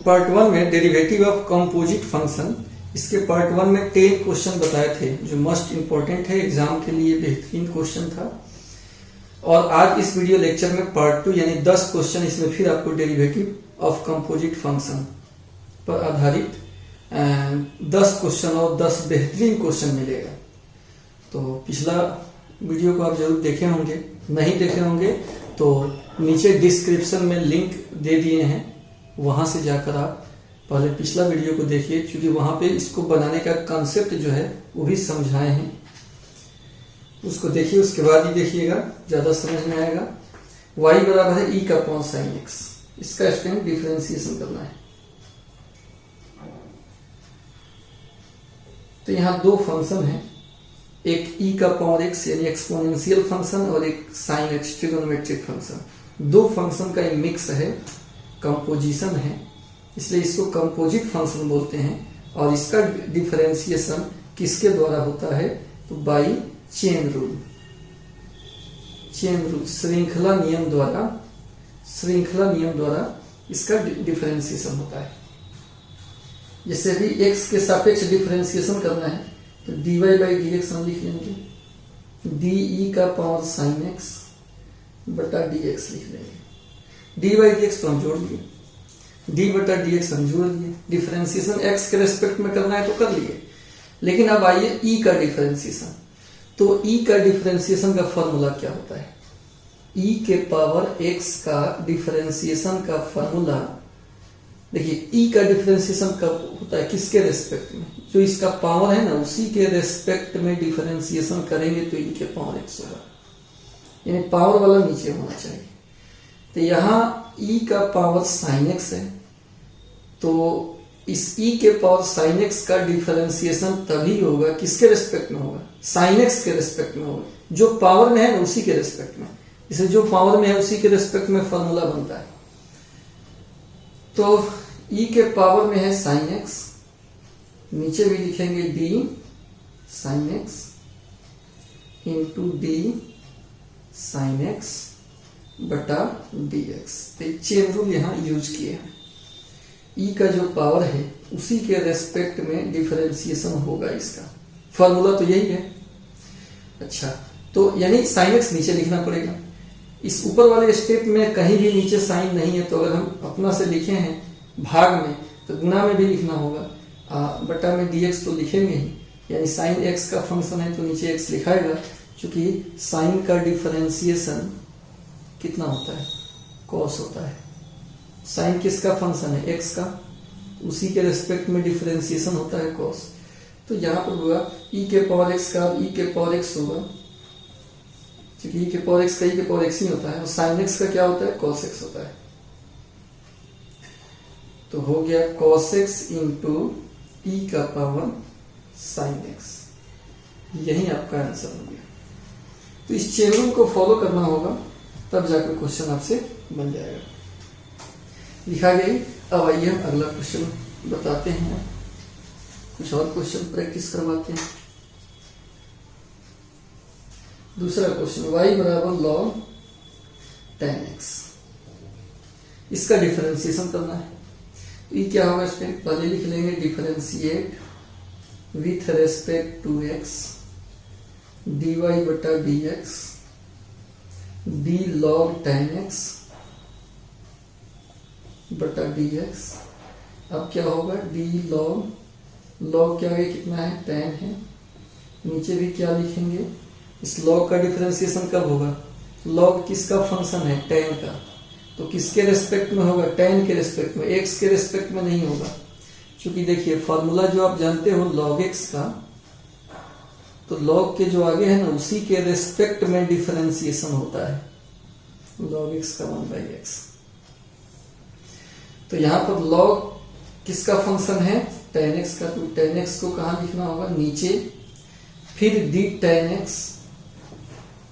Part 1 में derivative of composite function, इसके part 1 में 10 क्वेश्चन बताए थे जो मस्ट इंपॉर्टेंट है, एग्जाम के लिए बेहतरीन क्वेश्चन था। और आज इस वीडियो लेक्चर में पार्ट 2 यानी 10 क्वेश्चन, इसमें फिर आपको डेरिवेटिव ऑफ कंपोजिट फंक्शन पर आधारित 10 क्वेश्चन और 10 बेहतरीन क्वेश्चन मिलेगा। तो पिछला वीडियो को आप जरूर देखे होंगे, नहीं देखे होंगे तो नीचे डिस्क्रिप्शन में लिंक दे दिए हैं, वहां से जाकर आप पहले पिछला वीडियो को देखिए, क्योंकि वहां पे इसको बनाने का कंसेप्ट जो है वो भी समझाए हैं। उसको देखिए, उसके बाद ही देखिएगा, ज्यादा समझ में आएगा। y बराबर है e का अपॉन साइन x, इसका स्टेप डिफरेंशिएशन करना है। तो यहाँ दो फंक्शन है, एक e का पावर x यानी एक्सपोनेंशियल फंक्शन और एक साइन x ट्रिगोनोमेट्रिक फंक्शन। दो फंक्शन का मिक्स है, कंपोजिशन है, इसलिए इसको कंपोजिट फंक्शन बोलते हैं। और इसका डिफरेंशिएशन किसके द्वारा होता है? तो बाई चेन रूल, श्रृंखला नियम द्वारा इसका डिफरेंशिएशन होता है। जैसे भी x के सापेक्ष डिफरेंशिएशन करना है तो dy बाई dx हम लिख लेंगे, de का पावर साइन x बटा dx लिख लेंगे। dy बाई dx तो हम जोड़ लिए, d बटा dx हम जोड़ लिए। डिफरेंशिएशन x के रेस्पेक्ट में करना है तो कर लिए। लेकिन अब आइए e का डिफरेंशिएशन। तो e का डिफरेंशिएशन का फॉर्मूला क्या होता है? e के पावर x का डिफरेंशिएशन का फॉर्मूला, देखिए e का डिफरेंशिएशन कब होता है, किसके रेस्पेक्ट में? जो इसका पावर है ना, उसी के रेस्पेक्ट में डिफरेंशिएशन करेंगे तो e के पावर x होगा, यानी पावर वाला नीचे होना चाहिए। तो यहाँ e का पावर साइन x है, तो इस e के पावर साइन x का डिफरेंशिएशन तभी होगा, किसके रेस्पेक्ट में होगा? साइन x के रेस्पेक्ट में होगा। जो पावर में है ना उसी के रेस्पेक्ट में, इसे जो पावर में है उसी के रेस्पेक्ट में फॉर्मूला बनता है। तो e के पावर में है साइन x, नीचे भी लिखेंगे d sine x into d sine x बटा dx। तो चेन रूल यहाँ यूज किए हैं। e का जो पावर है उसी के रेस्पेक्ट में डिफरेंशिएशन होगा, इसका फॉर्मूला तो यही है। अच्छा, तो यानी साइन x नीचे लिखना पड़ेगा। इस ऊपर वाले स्टेप में कहीं भी नीचे साइन नहीं है, तो अगर हम अपना से लिखे हैं भाग में तो गुना में भी लिखना होगा, बटा में dx तो लिखेंगे ही, यानी साइन x का फंक्शन है तो नीचे x लिखाएगा, क्योंकि साइन का डिफरेंशिएशन कितना होता है? कॉस होता है। साइन किसका फंक्शन है? x का, उसी के रेस्पेक्ट में डिफरेंशिएशन होता है कॉस। तो यहाँ पर होगा e के पावर x का e के पावर x होगा, क्योंकि e के पावर x का e के पावर x ही होता है, और साइन x का क्या होता है? cos x होता है। तो हो गया cos x इंटू e का पावर साइन x, यही आपका आंसर हो गया। तो इस चेन रूल को फॉलो करना होगा, तब जाकर क्वेश्चन आपसे बन जाएगा। लिखा गई। अब आइए हम अगला क्वेश्चन बताते हैं, कुछ और क्वेश्चन प्रैक्टिस करवाते हैं। दूसरा क्वेश्चन, y बराबर log tan x, इसका डिफरेंशिएशन करना है। तो ये क्या होगा? इसमें पहले लिख लेंगे differentiate with respect to x dy बटा dx d log tan x बटा dx। अब क्या होगा? d log क्या है? कितना है? tan है। नीचे भी क्या लिखेंगे? इस log का डिफरेंशिएशन कब होगा? log किसका फंक्शन है? tan का, तो किसके रेस्पेक्ट में होगा? tan के रेस्पेक्ट में, x के रेस्पेक्ट में नहीं होगा। क्योंकि देखिए फॉर्मूला जो आप जानते हो log x का, तो log के जो आगे है ना उसी के रेस्पेक्ट में डिफरेंशिएशन होता है, log x का 1/x। तो यहाँ पर log किसका फंक्शन है? tan x का, तो tan x को कहाँ लिखना होगा? नीचे, फिर d tan x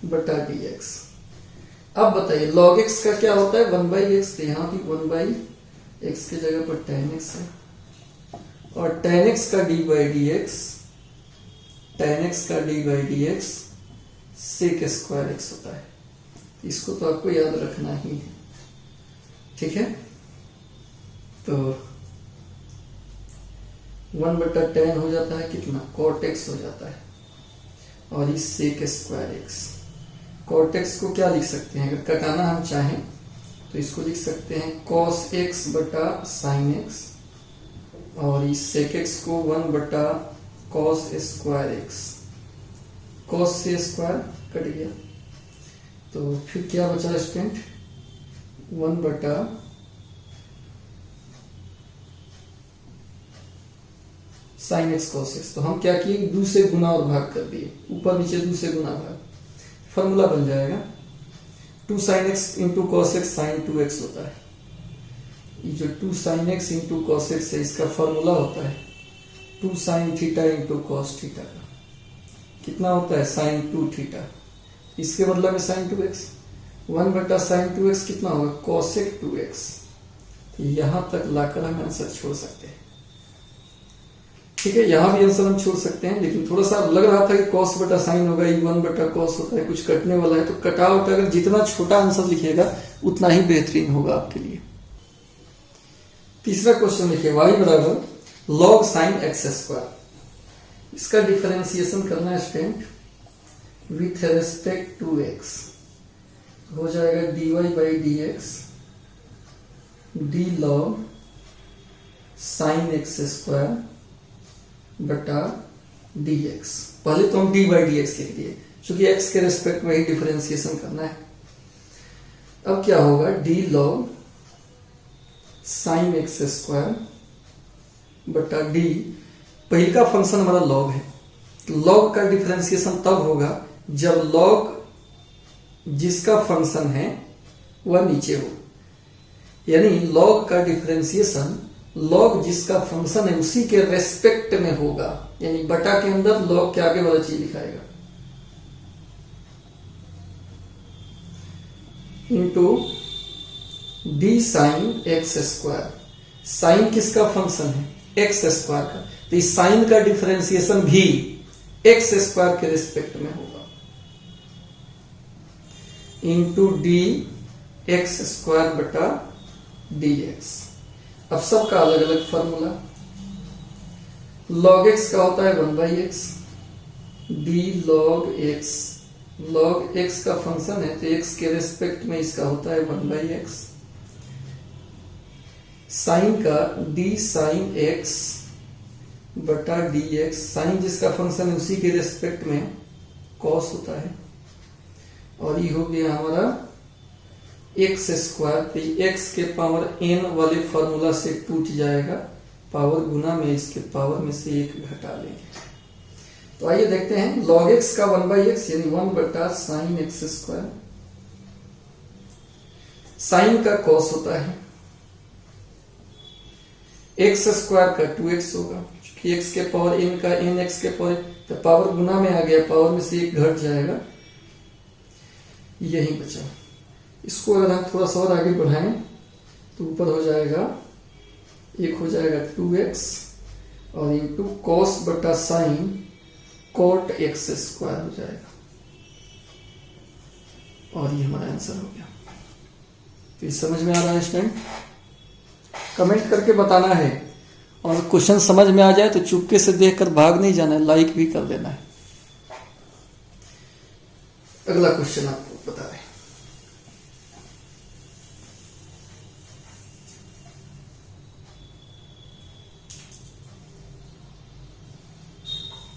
बटा dx। अब बताइए log x का क्या होता है? 1/x, तो यहाँ भी 1/x की जगह पर tan x है, और tan x का d by dx sec square x होता है। इसको तो आपको याद रखना ही है, ठीक है। तो 1/tan हो जाता है कितना, cot x हो जाता है, और इस sec square x। cot x को क्या लिख सकते हैं, अगर कटाना हम चाहें तो इसको लिख सकते हैं cos x बटा sin x, और इस sec x को 1/cos स्क्वायर x। cos से स्क्वायर कट गया, तो फिर क्या बचा student, 1/sin x cos x। तो हम क्या किए, 2 से गुना और भाग कर दिए, ऊपर नीचे 2 से गुना भाग, फॉर्मूला बन जाएगा 2sin x into cos x sin 2x होता है। ये जो 2sin x into cos x है, इसका फॉर्मूला होता है 2sin theta into cos theta का, कितना होता है sin 2 थीटा, इसके बदला में sin 2x, 1/sin 2x कितना होगा, cosec 2x। तो यहां तक लाकर हम आंसर छोड़ सकते हैं, ठीक है। यहां भी आंसर हम छोड़ सकते हैं, लेकिन थोड़ा सा लग रहा था कि cos बटा sin होगा, ये 1/cos होता है, कुछ कटने वाला है, तो कटा उठा अगर जितना छोटा आंसर लिखिएगा उतना ही बेहतरीन होगा आपके लिए। तीसरा क्वेश्चन लिखिए, y बराबर log sin x स्क्वायर। इसका डिफरेंशिएशन करना है student with respect to x, हो जाएगा dy by D X D log sine X square बटा डी एक्स। पहले तो हम डी बाई डी एक्स लिख दिए, क्योंकि x के रेस्पेक्ट में ही डिफरेंशिएशन करना है। अब क्या होगा, D log sine X square बटा डी, पहले का फंक्शन हमारा लॉग है, लॉग का डिफरेंशिएशन तब होगा जब लॉग जिसका फंक्शन है वह नीचे हो, यानी लॉग का डिफरेंशिएशन लॉग जिसका फंक्शन है उसी के रेस्पेक्ट में होगा, यानी बटा के अंदर लॉग के आगे वाला चीज लिखाएगा, into D sine X square. Sine किसका फंक्शन है, एक्स स्क्वायर का, तो इस साइन का डिफरेंशिएशन भी एक्स स्क्वायर के रेस्पेक्ट में होगा, इंटू डी एक्स स्क्वायर बटा डी एक्स। अब सबका अलग अलग फॉर्मूला, log x का होता है 1/x, D log x, log x का फंक्शन है तो x के रेस्पेक्ट में इसका होता है 1/x, साइन का डी साइन x बटा डी एक्स, साइन जिसका फंक्शन है उसी के रेस्पेक्ट में cos होता है, और ये हो गया हमारा एक्स स्क्वायर, तो एक्स के पावर n वाले फॉर्मूला से टूट जाएगा, पावर गुना में इसके पावर में से 1 घटा लेंगे। तो आइए देखते हैं, log x का 1/x यानी 1/sin x स्क्वायर, साइन का cos होता है, एक्स स्क्वायर का 2x होगा, क्योंकि x के पावर n का n x के पावर, तो पावर गुना में आ गया, पावर में से 1 घट जाएगा, यही बचा। इसको अगर हम थोड़ा सा और आगे बढ़ाएं तो ऊपर हो जाएगा, एक हो जाएगा 2x और इंटू कॉस बटा साइन कोट एक्स स्क्वायर हो जाएगा, और ये हमारा आंसर हो गया। तो ये समझ में आ रहा है स्टूडेंट, कमेंट करके बताना है, और क्वेश्चन समझ में आ जाए तो चुपके से देखकर भाग नहीं जाना है, लाइक भी कर देना है। अगला क्वेश्चन आपको बता रहे हैं,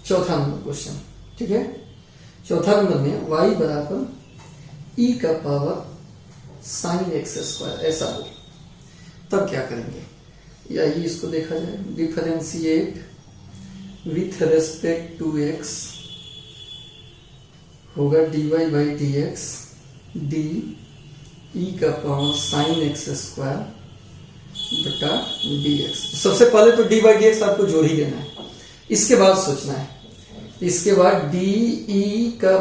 चौथा नंबर क्वेश्चन, ठीक है। चौथा नंबर में y बराबर e का पावर साइन एक्स स्क्वायर ऐसा हो, तब क्या करेंगे, या ये इसको देखा जाए, differentiate with respect to x होगा dy by D X D E का पावर साइन एक्स स्क्वायर बटा डी एक्स। सबसे पहले तो डी बाई डी एक्स आपको जोड़ ही देना है, इसके बाद सोचना है। इसके बाद डी ई का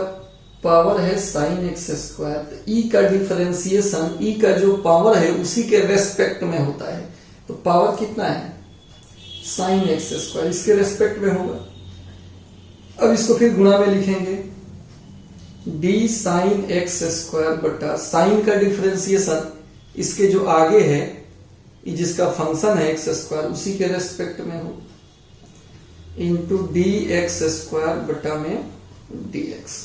पावर है साइन एक्स स्क्वायर, तो ई का डिफरेंशिएशन ई का जो पावर है उसी के रेस्पेक्ट में होता है, तो पावर कितना है साइन एक्स स्क्वायर, इसके रेस्पेक्ट में होगा। अब इसको फिर गुणा में लिखेंगे, डी साइन एक्स स्क्वायर बटा साइन का डिफरेंशिएशन इसके जो आगे है जिसका फंक्शन है एक्स स्क्वायर उसी के रेस्पेक्ट में हो, इंटू डी एक्स स्क्वायर बटा में डी एक्स।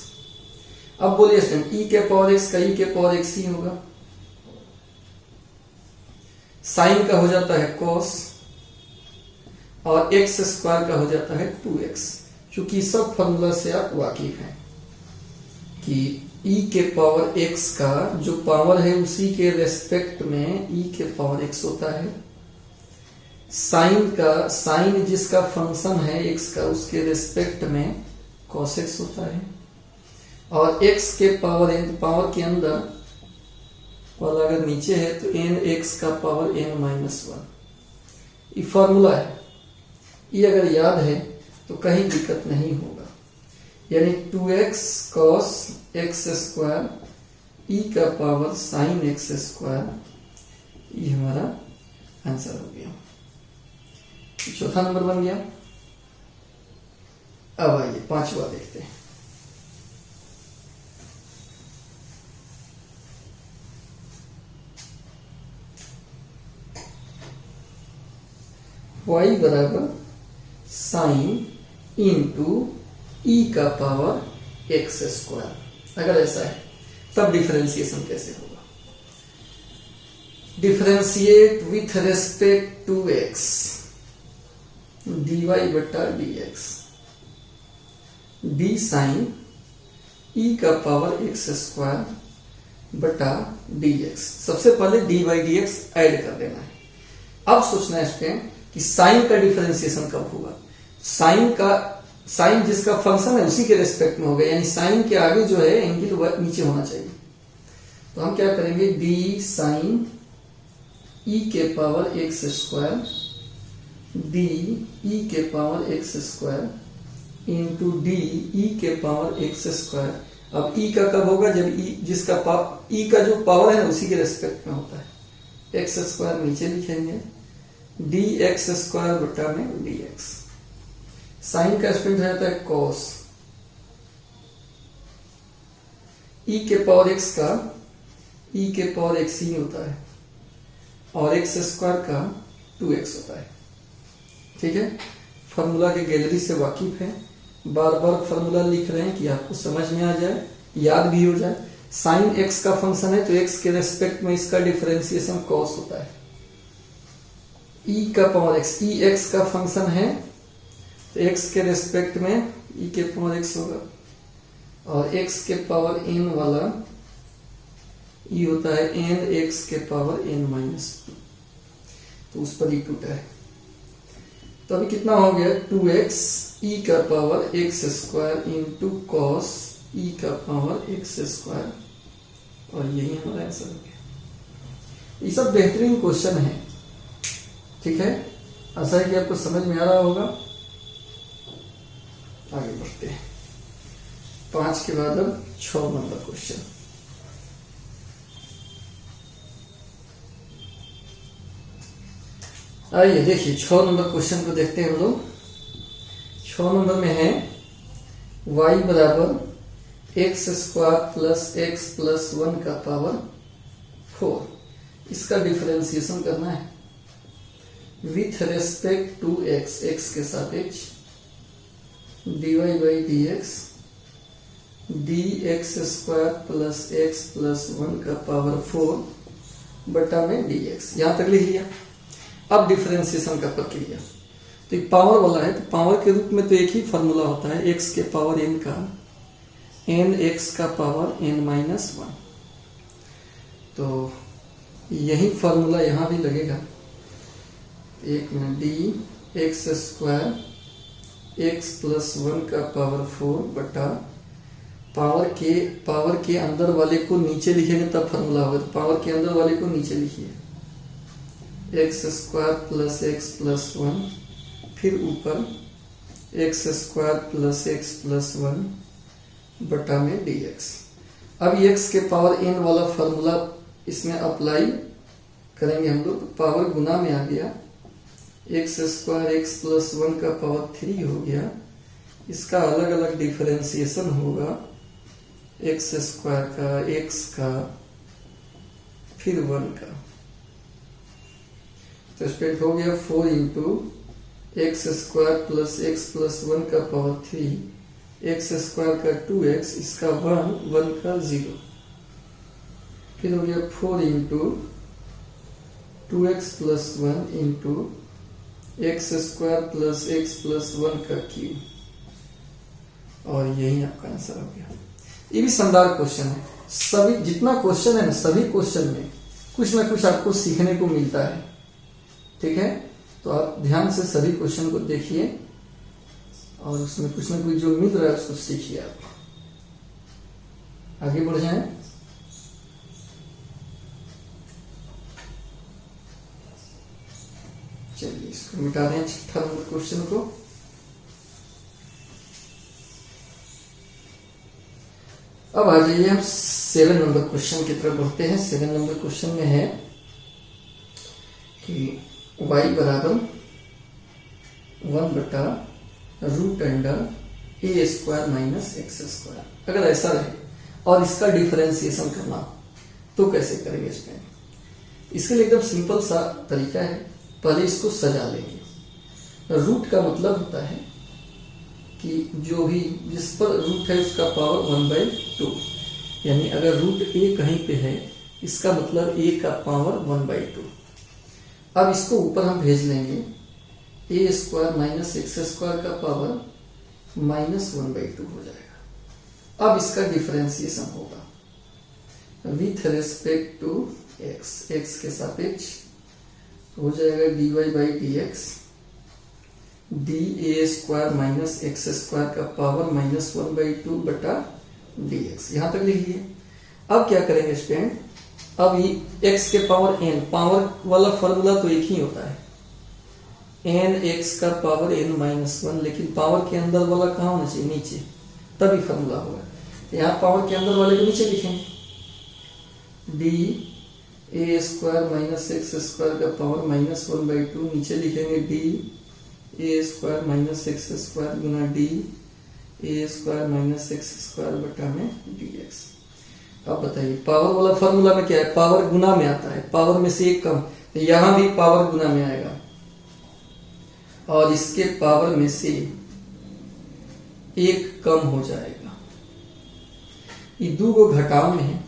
अब बोलिए स्टूडेंट, ई के पावर एक्स का ई के पावर एक्स ही होगा, साइन का हो जाता है कॉस, और एक्स स्क्वायर का हो जाता है 2x। क्योंकि सब फॉर्मूला से आप वाकिफ हैं कि e के पावर x का जो पावर है उसी के रेस्पेक्ट में e के पावर x होता है, साइन जिसका फंक्शन है x का उसके रेस्पेक्ट में cos x होता है, और x के पावर के अंदर वाला अगर नीचे है तो n x का पावर n-1। ये फॉर्मूला है, ये अगर याद है तो कहीं दिक्कत नहीं होगा। यानी 2x cos x square e का पावर sin x स्क्वायर, ये हमारा आंसर हो गया। चौथा नंबर बन गया। अब आइए पांचवा देखते हैं। y बराबर साइन इंटू ई का पावर एक्स स्क्वायर। अगर ऐसा है तब डिफरेंशिएशन कैसे होगा? Differentiate with respect to X, dy बटा dx, डी साइन ई का पावर एक्स स्क्वायर बटा dx। सबसे पहले dy dx ऐड कर देना है। अब सोचना है स्टूडेंट कि साइन का डिफरेंशिएशन कब होगा। साइन जिसका फंक्शन है उसी के रेस्पेक्ट में होगा, यानी साइन के आगे जो है एंगल वह नीचे होना चाहिए। तो हम क्या करेंगे, डी साइन ई के power X square D E के power X square into D E के पावर एक्स स्क्वायर। अब ई का कब होगा, जब ई का जो पावर है उसी के रेस्पेक्ट में होता है। एक्स स्क्वायर नीचे लिखेंगे, डी एक्स स्क्वायर बटा में डी एक्स। साइन का स्टूडेंट रहता है कॉस, ई के पावर एक्स का ई के पावर एक्स ही होता है, और एक्स स्क्वायर का 2x होता है। ठीक है, फॉर्मूला के गैलरी से वाकिफ है, बार बार फॉर्मूला लिख रहे हैं कि आपको समझ में आ जाए, याद भी हो जाए। साइन एक्स का फंक्शन है तो एक्स के रेस्पेक्ट में इसका डिफरेंशिएशन कॉस होता है। ई का पावर एक्स, ई एक्स का फंक्शन है तो एक्स के रेस्पेक्ट में ई के पावर एक्स होगा, और एक्स के पावर एन वाला ई होता है एन एक्स के पावर n-2, तो उस पर ई टूटा है। तो अभी कितना हो गया, 2x ई का power X square into cos ई का पावर एक्स स्क्वायर, और यही हमारा आंसर हो गया। ये सब बेहतरीन क्वेश्चन है। ठीक है, आशा है कि आपको समझ में आ रहा होगा। आगे बढ़ते हैं, 5 के बाद अब 6 नंबर क्वेश्चन। आइए देखिए 6 नंबर क्वेश्चन को देखते हैं हम लोग। 6 नंबर में है y बराबर X square plus X plus 1 का पावर 4। इसका डिफरेंशिएशन करना है with respect to X, X के सापेक्ष, dy by D X, D X square plus X plus 1 का पावर 4 बटा में dx। यहां तक लिख लिया। अब डिफरेंशिएशन का प्रक्रिया, तो ये पावर वाला है, तो पावर के रूप में तो एक ही फॉर्मूला होता है, x के पावर n का n x का पावर n-1। तो यही फॉर्मूला यहां भी लगेगा। एक में D X square x plus 1 का पावर 4 बटा पावर के अंदर वाले को नीचे लिखेंगे तब फॉर्मूला होगा। तो पावर के अंदर वाले को नीचे लिखिए, x square plus X plus 1, फिर ऊपर x square plus X plus 1 बटा में dx। अब एक्स के पावर n वाला फॉर्मूला इसमें अप्लाई करेंगे हम लोग, पावर गुना में आ गया, एक्स स्क्वायर एक्स प्लस 1 का पावर 3 हो गया। इसका अलग अलग डिफरेंशिएशन होगा, एक्स स्क्वायर का, एक्स का, फिर 1 का। तो स्प्रेड हो गया 4 into x square plus X plus 1 का पावर 3, एक्स स्क्वायर का 2x, इसका 1, 1 का 0, फिर हो गया 4 into 2x plus 1 into x square plus X plus 1 का क्यूब, और यही आपका आंसर हो गया। ये भी शानदार क्वेश्चन है। सभी जितना क्वेश्चन है ना, सभी क्वेश्चन में कुछ ना कुछ आपको सीखने को मिलता है। ठीक है, तो आप ध्यान से सभी क्वेश्चन को देखिए और उसमें कुछ ना कुछ जो मिल रहा है उसको सीखिए। आप आगे बढ़ जाएं। चलिए इसको मिटा दें, छठा नंबर क्वेश्चन को। अब आ जाइए हम 7 नंबर क्वेश्चन की तरफ बढ़ते हैं। 7 नंबर क्वेश्चन में है कि y बराबर 1/√a² माइनस एक्स स्क्वायर। अगर ऐसा रहे और इसका डिफरेंशिएशन करना तो कैसे करेंगे इसमें? इसके लिए एकदम सिंपल सा तरीका है। पहले इसको सजा लेंगे। रूट का मतलब होता है कि जो भी जिस पर रूट है उसका पावर 1/2, यानी अगर रूट a कहीं पे है इसका मतलब a का पावर 1/2। अब इसको ऊपर हम भेज लेंगे, a² माइनस एक्स स्क्वायर का पावर माइनस 1/2 हो जाएगा। अब इसका डिफरेंशिएशन होगा with respect to x, x के सापेक्ष हो जाएगा dy/dx da² minus X square का पावर माइनस 1/2 बटा dx। यहां तक लिखिए। अब क्या करेंगे स्टूडेंट, अब ये x के पावर n, पावर वाला फॉर्मूला तो एक ही होता है, n x का पावर n माइनस 1, लेकिन पावर के अंदर वाला कहाँ होना चाहिए? नीचे, तभी फॉर्मूला होगा। यहाँ पावर के अंदर वाले को नीचे लिखेंगे, da² माइनस एक्स स्क्वायर का पावर माइनस 1/2, नीचे लिखेंगे da² माइनस एक्स स्क्वायर गुना da² माइनस एक्स स्क्वायर बटा में dx। अब बताइए पावर वाला फॉर्मूला में क्या है? पावर गुना में आता है, पावर में से एक कम, तो यहां भी पावर गुना में आएगा और इसके पावर में से एक कम हो जाएगा। ये दो को घटाव में है,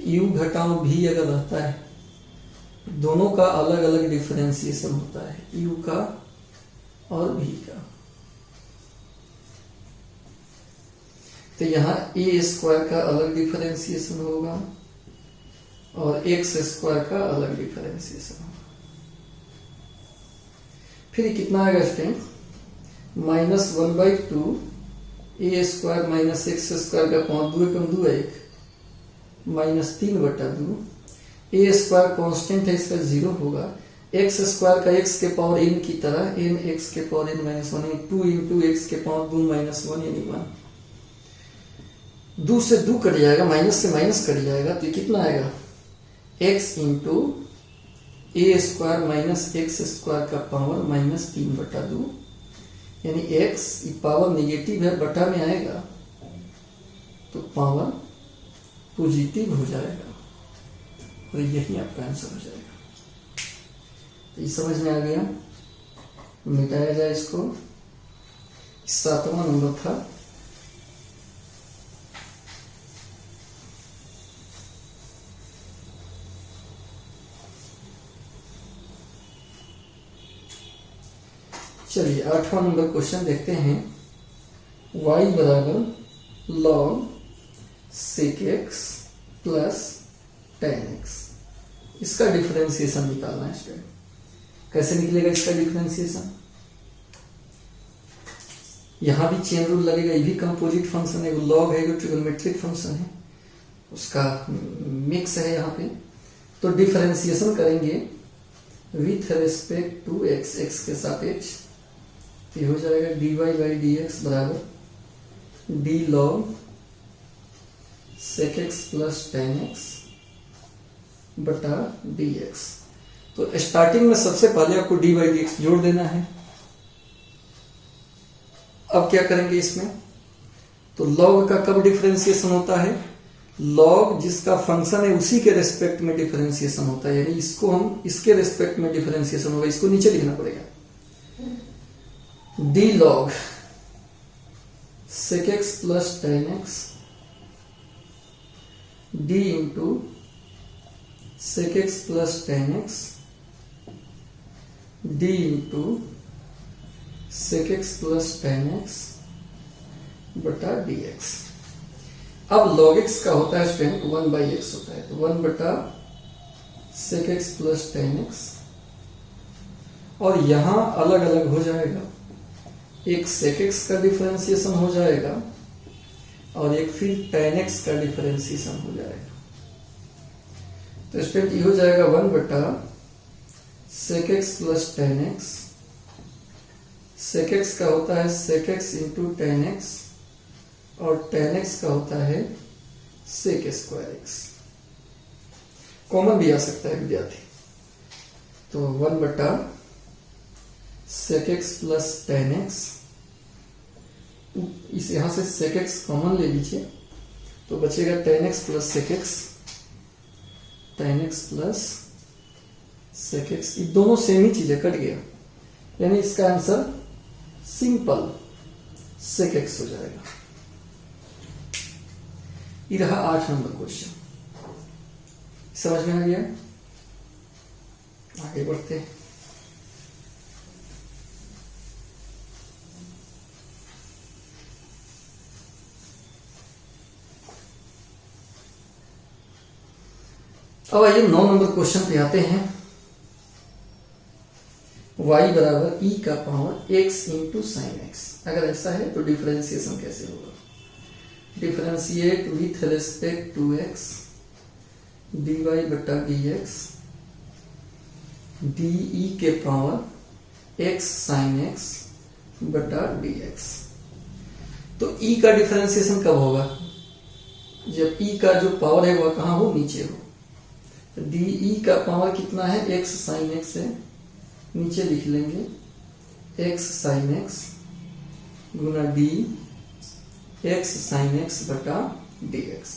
u घटाव भी अगर रहता है, दोनों का अलग अलग डिफरेंशिएशन होता है, u का और v का। तो यहाँ a² का अलग डिफरेंशिएशन होगा और एक्स स्क्वायर का अलग डिफरेंशिएशन होगा। फिर कितना आएगा student? Minus 1/2 a² minus X square का पावर 2 कम 2 है 1 माइनस 3/2। a² कांस्टेंट है, इसका 0 होगा। एक्स स्क्वायर का एक्स के पावर n की तरह n x के power n minus 1, 2 into x के पावर 2 माइनस 1 यानी 1। 2 से 2 कट जाएगा, माइनस से माइनस कट जाएगा, तो कितना आएगा? x into a² minus X square का पावर माइनस 3/2, यानी x पावर निगेटिव है, बटा में आएगा तो पावर पॉजिटिव हो जाएगा और यही आपका आंसर हो जाएगा। तो ये समझ में आ गया। मिटाया जाए इसको। 7वां नंबर था चलिए 8वां नंबर क्वेश्चन देखते हैं। y बराबर log sec x plus tan x, इसका डिफरेंशिएशन निकालना है स्टूडेंट। कैसे निकलेगा इसका डिफरेंशिएशन? यहां भी चेन रूल लगेगा, ये भी कंपोजिट फंक्शन है, वो log है, वो ट्रिगोनोमेट्रिक फंक्शन है, उसका मिक्स है यहाँ पे। तो डिफरेंशिएशन करेंगे with respect to x, x के सापेक्ष, ये हो जाएगा dy/dx बराबर d log sec x plus tan x बटा dx। तो स्टार्टिंग में सबसे पहले आपको dy/dx जोड़ देना है। अब क्या करेंगे इसमें? तो log का कब डिफरेंशिएशन होता है? log जिसका फंक्शन है उसी के रेस्पेक्ट में डिफरेंशिएशन होता है, यानी इसको हम इसके रेस्पेक्ट में डिफरेंशिएशन होगा, इसको नीचे लिखना पड़ेगा। D log sec x plus tan x d into sec x plus tan x d into sec x plus tan x बटा dx। अब log x का होता है स्टूडेंट 1/x होता है, तो 1 बटा sec x plus tan x, और यहां अलग अलग हो जाएगा, एक sec x का डिफरेंशिएशन हो जाएगा और एक फिर tan x का डिफरेंशिएशन हो जाएगा। तो स्टेप ये हो जाएगा 1 बटा sec x plus tan x, sec x का होता है sec x into tan x और tan x का होता है sec स्क्वायर x। कॉमन भी आ सकता है विद्यार्थी, तो 1 बटा sec x plus tan x, इस यहां से sec x कॉमन ले लीजिए तो बचेगा tan x plus sec x, tan x plus sec x, ये दोनों सेम ही चीजें, कट गया, यानी इसका आंसर सिंपल sec x हो जाएगा। ये रहा 8 नंबर क्वेश्चन, समझ में आ गया? आगे बढ़ते हैं। अब आइए 9 नंबर क्वेश्चन पे आते हैं। y बराबर e का power x into sine x, अगर ऐसा है तो डिफरेंशिएशन कैसे होगा? Differentiate with respect to x dy बटा dx de के पावर x साइन x बटा dx। तो e का डिफरेंशिएशन कब होगा? जब e का जो पावर है वह कहां हो? नीचे हो। डी का पावर कितना है? x साइन x है, नीचे लिख लेंगे x साइन x गुना डी x साइन x बटा dx।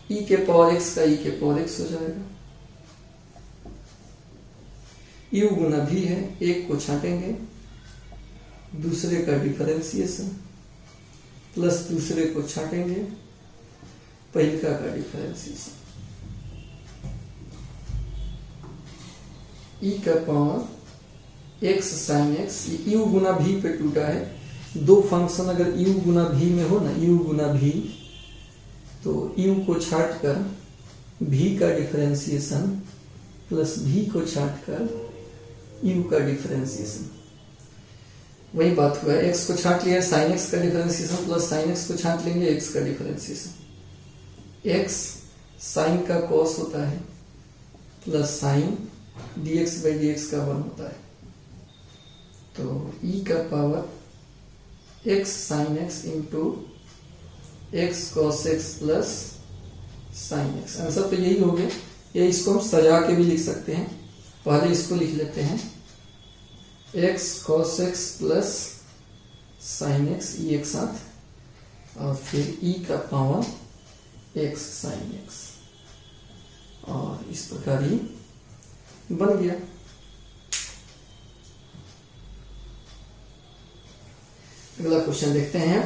e के पावर x का e के पावर x हो जाएगा, u गुना v है, एक को छाटेंगे, दूसरे का डिफरेंशिएशन प्लस दूसरे को छाटेंगे, पहलका का डिफरेंशिएशन। e का power x sine x, u गुना v पे टूटा है। दो फंक्शन अगर u गुना v में हो ना, u गुना v, तो u को छाट कर v का डिफरेंशिएशन प्लस v को छाट कर u का डिफरेंशिएशन, वही बात हुआ है। x को छाट लिया साइन x का डिफरेंशिएशन प्लस साइन x को छाट लेंगे x का डिफरेंशिएशन। x साइन का कॉस होता है plus sine dx by dx का 1 होता है, तो e का power x sine x into x cos x plus sine x। Answer तो यही हो गया। ये इसको हम सजा के भी लिख सकते हैं, पहले इसको लिख लेते हैं x cos x plus sine x, e एक साथ, और फिर e का पावर x साइन x, और इस प्रकार ही बन गया। अगला क्वेश्चन देखते हैं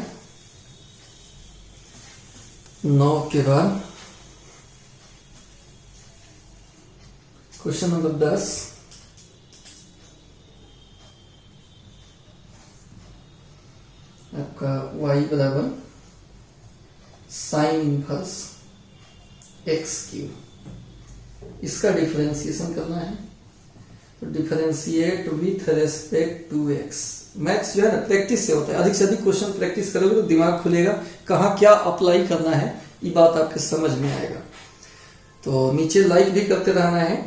9 के बाद क्वेश्चन नंबर 10। आपका y बराबर साइन इनवर्स एक्स क्यूब, इसका डिफरेंशिएशन करना है। तो differentiate with respect to x। Maths जो है ना प्रैक्टिस से होता है, अधिक से अधिक क्वेश्चन प्रैक्टिस करोगे तो दिमाग खुलेगा, कहाँ क्या अप्लाई करना है ये बात आपके समझ में आएगा। तो नीचे लाइक भी करते रहना है,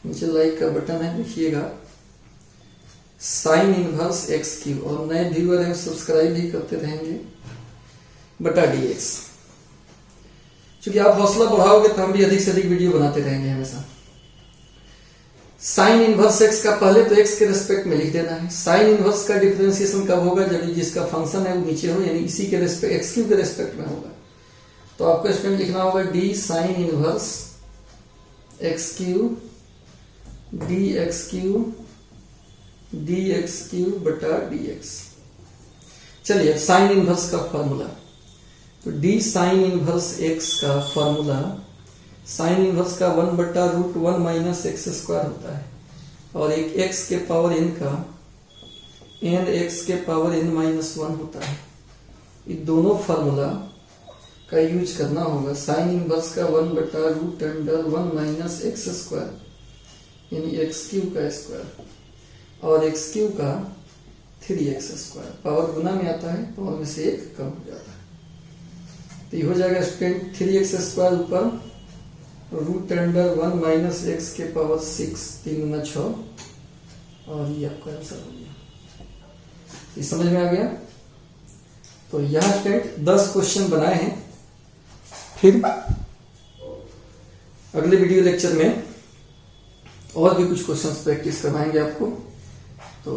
नीचे लाइक का बटन है, देखिएगा साइन इनवर्स एक्स क्यूब, और नए व्यूअर हैं सब्सक्राइब भी करते रहेंगे बटा dx। क्योंकि आप हौसला बढ़ाओगे तो हम भी अधिक से अधिक वीडियो बनाते रहेंगे हमेशा। साइन इनवर्स एक्स का पहले तो एक्स के रेस्पेक्ट में लिख देना है। साइन इनवर्स का डिफरेंशिएशन कब होगा? जब जिसका फंक्शन है वो नीचे हो, यानी इसी के रेस्पेक्ट एक्स क्यूब के रेस्पेक्ट में होगा। तो आपको इसमें लिखना होगा D sign inverse x cube D x cube dx³ बटा dx। चलिए साइन इनवर्स का फॉर्मूला, तो d साइन इनवर्स x का फॉर्मूला साइन इनवर्स का 1/√1 माइनस एक्स स्क्वायर होता है, और एक x के पावर n का n x के पावर n माइनस 1 होता है। ये दोनों फॉर्मूला का यूज करना होगा। साइन इनवर्स का 1/√1 माइनस एक्स स्क्वायर यानी x³ का स्क्वायर और x³ का 3x स्क्वायर। पावर गुना में आता है, पावर में से 1 कम हो जाता है। तो ये हो जाएगा स्टूडेंट 3x स्क्वायर ऊपर √1 माइनस x के पावर 6, 3 गुना 6, और ये आपका आंसर हो गया। ये समझ में आ गया। तो यहाँ स्टूडेंट 10 क्वेश्चन बनाए हैं। फिर अगले वीडियो लेक्चर में और भी कुछ क्वेश्चंस प्रैक्टिस करवाएंगे आपको। तो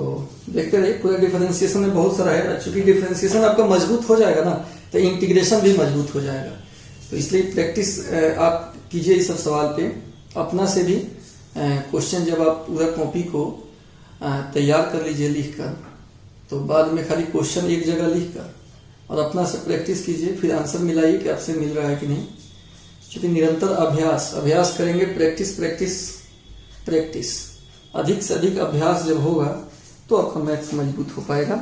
देखते रहिए। पूरा डिफरेंशिएशन में बहुत सारा है। चूंकि डिफरेंशिएशन आपका मजबूत हो जाएगा ना, तो इंटीग्रेशन भी मजबूत हो जाएगा। तो इसलिए प्रैक्टिस आप कीजिए इस सब सवाल पे। अपना से भी क्वेश्चन जब आप पूरा कॉपी को तैयार कर लीजिए लिखकर, तो बाद में खाली क्वेश्चन एक जगह लिखकर और अपना से प्रैक्टिस कीजिए, फिर आंसर मिलाइए कि आपसे मिल रहा है कि नहीं। क्योंकि निरंतर अभ्यास करेंगे, प्रैक्टिस अधिक से अधिक अभ्यास जब होगा तो आपका मैथ्स मजबूत हो पाएगा।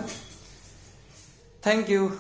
Thank you.